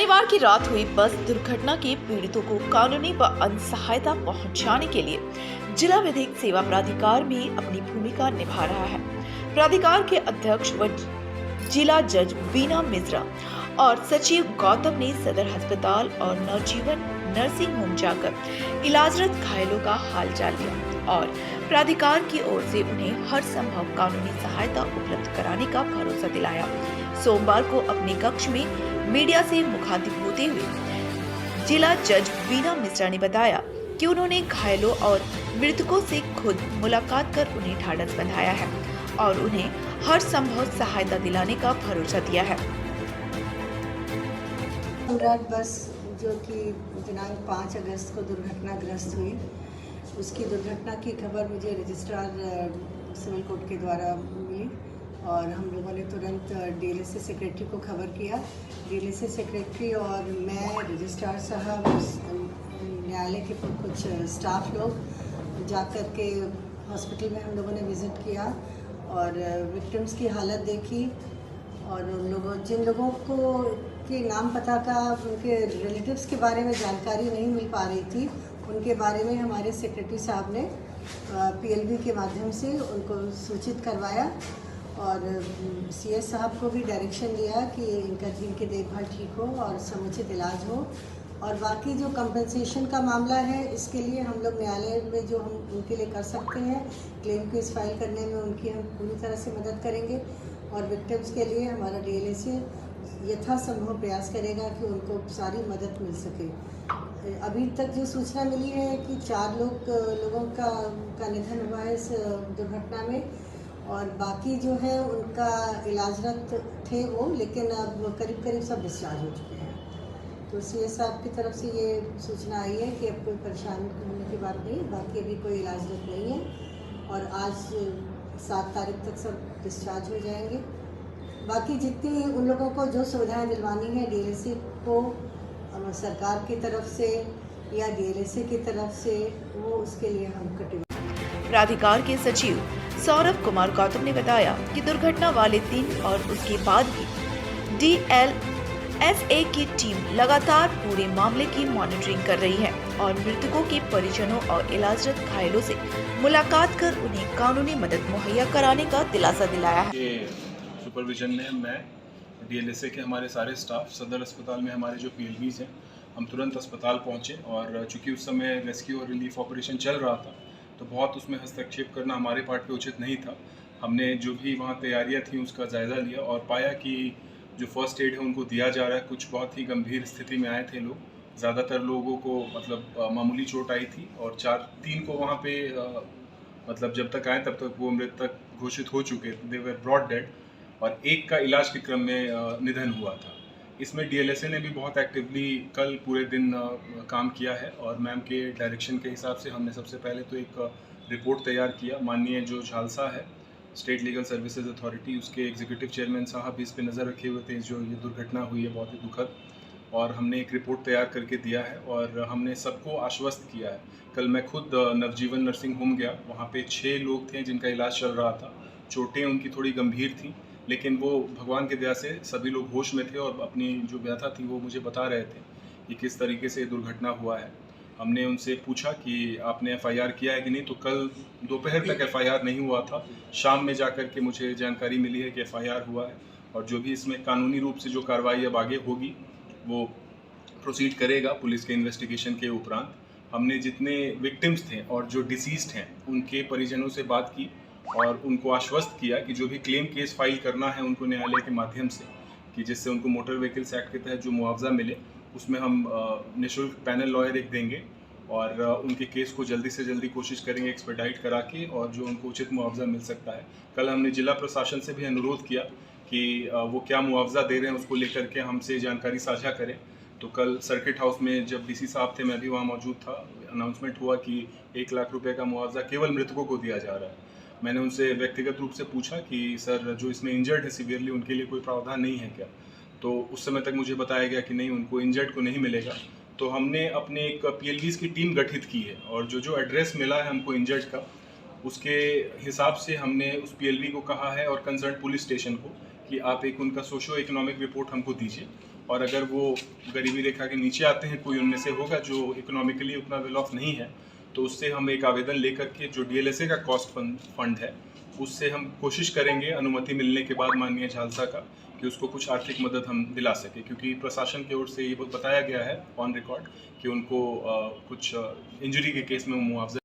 शनिवार की रात हुई बस दुर्घटना के पीड़ितों को कानूनी व अन्य सहायता पहुंचाने के लिए जिला विधिक सेवा प्राधिकार भी अपनी भूमिका निभा रहा है। प्राधिकार के अध्यक्ष व जिला जज बीना मिश्रा और सचिव गौतम ने सदर अस्पताल और नवजीवन नर्सिंग होम जाकर इलाजरत घायलों का हालचाल लिया और प्राधिकार की ओर से उन्हें हर संभव कानूनी सहायता उपलब्ध कराने का भरोसा दिलाया। सोमवार को अपने कक्ष में मीडिया से मुखातिब होते हुए जिला जज बीना मिश्रा ने बताया कि उन्होंने घायलों और मृतकों से खुद मुलाकात कर उन्हें ढाढ़स बंधाया है और उन्हें हर संभव सहायता दिलाने का भरोसा दिया है। बस जो कि दिनांक 5 अगस्त को दुर्घटनाग्रस्त हुई, उसकी दुर्घटना की खबर मुझे रजिस्ट्रार सिविल कोर्ट के द्वारा मिली और हम लोगों ने तुरंत डीएलएसए सेक्रेटरी को खबर किया। डीएलएसए सेक्रेटरी और मैं, रजिस्ट्रार साहब, न्यायालय के कुछ स्टाफ लोग जाकर के हॉस्पिटल में हम लोगों ने विज़िट किया और विक्टिम्स की हालत देखी और उन लोगों जिन लोगों को के नाम पता का उनके रिलेटिव्स के बारे में जानकारी नहीं मिल पा रही थी, उनके बारे में हमारे सेक्रेटरी साहब ने पीएलबी के माध्यम से उनको सूचित करवाया और सीएस साहब को भी डायरेक्शन दिया कि इनकी देखभाल ठीक हो और समुचित इलाज हो। और बाकी जो कंपनसेशन का मामला है, इसके लिए हम लोग न्यायालय में जो हम उनके लिए कर सकते हैं, क्लेम केस फाइल करने में उनकी हम पूरी तरह से मदद करेंगे और विक्टिम्स के लिए हमारा डीएलएसए यथासंभव प्रयास करेगा कि उनको सारी मदद मिल सके। अभी तक जो सूचना मिली है कि 4 लोगों का निधन हुआ है इस दुर्घटना में और बाकी जो है उनका इलाजरत थे वो, लेकिन अब करीब सब डिस्चार्ज हो चुके हैं। तो सीएस साहब की तरफ से ये सूचना आई है कि अब कोई परेशान होने की बात नहीं, बाकी अभी कोई इलाजरत नहीं है और आज 7 तारीख तक सब डिस्चार्ज हो जाएंगे। बाकी जितनी उन लोगों को जो सुविधाएं दिलवानी है डीएलएसए को सरकार की तरफ से या डीएलएसए की तरफ से, वो उसके लिए हम कटिबद्ध। प्राधिकार के सचिव सौरभ कुमार गौतम ने बताया कि दुर्घटना वाले दिन और उसके बाद भी डीएलएसए की टीम लगातार पूरे मामले की मॉनिटरिंग कर रही है और मृतकों के परिजनों और इलाजरत घायलों से मुलाकात कर उन्हें कानूनी मदद मुहैया कराने का दिलासा दिलाया है। सुपरविजन में मैं, डीएलएसए के हमारे सारे स्टाफ, सदर अस्पताल में हमारे जो पीएलबीज हैं, हम तुरंत अस्पताल पहुंचे और चूंकि उस समय रेस्क्यू और रिलीफ ऑपरेशन चल रहा था तो बहुत उसमें हस्तक्षेप करना हमारे पार्ट पे उचित नहीं था। हमने जो भी वहाँ तैयारियाँ थी उसका जायज़ा लिया और पाया कि जो फर्स्ट एड है उनको दिया जा रहा है। कुछ बहुत ही गंभीर स्थिति में आए थे लोग, ज़्यादातर लोगों को मतलब मामूली चोट आई थी और 3 को वहाँ पे मतलब जब तक आए तब तक वो मृतक घोषित हो चुके थे, दे वर ब्रॉट डेड, और एक का इलाज के क्रम में निधन हुआ था। इसमें डीएलएसए ने भी बहुत एक्टिवली कल पूरे दिन काम किया है और मैम के डायरेक्शन के हिसाब से हमने सबसे पहले तो एक रिपोर्ट तैयार किया। माननीय जो झालसा है, स्टेट लीगल सर्विसेज अथॉरिटी, उसके एग्जीक्यूटिव चेयरमैन साहब भी इस पर नज़र रखे हुए थे। जो ये दुर्घटना हुई है बहुत ही दुखद, और हमने एक रिपोर्ट तैयार करके दिया है और हमने सबको आश्वस्त किया है। कल मैं खुद नवजीवन नर्सिंग होम गया, वहाँ पे 6 लोग थे जिनका इलाज चल रहा था। चोटें उनकी थोड़ी गंभीर थी, लेकिन वो भगवान की दया से सभी लोग होश में थे और अपनी जो व्यथा थी वो मुझे बता रहे थे कि किस तरीके से दुर्घटना हुआ है। हमने उनसे पूछा कि आपने एफआईआर किया है कि नहीं, तो कल दोपहर तक एफआईआर नहीं हुआ था। शाम में जाकर के मुझे जानकारी मिली है कि एफआईआर हुआ है और जो भी इसमें कानूनी रूप से जो कार्रवाई अब आगे होगी वो प्रोसीड करेगा पुलिस के इन्वेस्टिगेशन के उपरांत। हमने जितने विक्टिम्स थे और जो डिसीज्ड हैं उनके परिजनों से बात की और उनको आश्वस्त किया कि जो भी क्लेम केस फाइल करना है उनको न्यायालय के माध्यम से, कि जिससे उनको मोटर व्हीकल्स एक्ट के तहत जो मुआवजा मिले उसमें हम निःशुल्क पैनल लॉयर एक देंगे और उनके केस को जल्दी से जल्दी कोशिश करेंगे एक्सपेडाइट करा के, और जो उनको उचित मुआवजा मिल सकता है। कल हमने जिला प्रशासन से भी अनुरोध किया कि वो क्या मुआवजा दे रहे हैं उसको लेकर के हमसे जानकारी साझा करें। तो कल सर्किट हाउस में जब डीसी साहब थे, मैं भी वहाँ मौजूद था, अनाउंसमेंट हुआ कि 1 लाख रुपए का मुआवजा केवल मृतकों को दिया जा रहा है। मैंने उनसे व्यक्तिगत रूप से पूछा कि सर जो इसमें इंजर्ड है सीवियरली, उनके लिए कोई प्रावधान नहीं है क्या? तो उस समय तक मुझे बताया गया कि नहीं, उनको इंजर्ड को नहीं मिलेगा। तो हमने अपने एक पीएलबीज की टीम गठित की है और जो एड्रेस मिला है हमको इंजर्ड का, उसके हिसाब से हमने उस पीएलबी को कहा है और कंसर्न पुलिस स्टेशन को कि आप एक उनका सोशो इकोनॉमिक रिपोर्ट हमको दीजिए और अगर वो गरीबी रेखा के नीचे आते हैं, कोई उनमें से होगा जो इकोनॉमिकली उतना वेल ऑफ नहीं है, तो उससे हम एक आवेदन लेकर के जो DLSA का कॉस्ट फंड है उससे हम कोशिश करेंगे अनुमति मिलने के बाद माननीय झालसा का कि उसको कुछ आर्थिक मदद हम दिला सकें, क्योंकि प्रशासन की ओर से ये बताया गया है ऑन रिकॉर्ड कि उनको कुछ इंजरी के केस में मुआवजा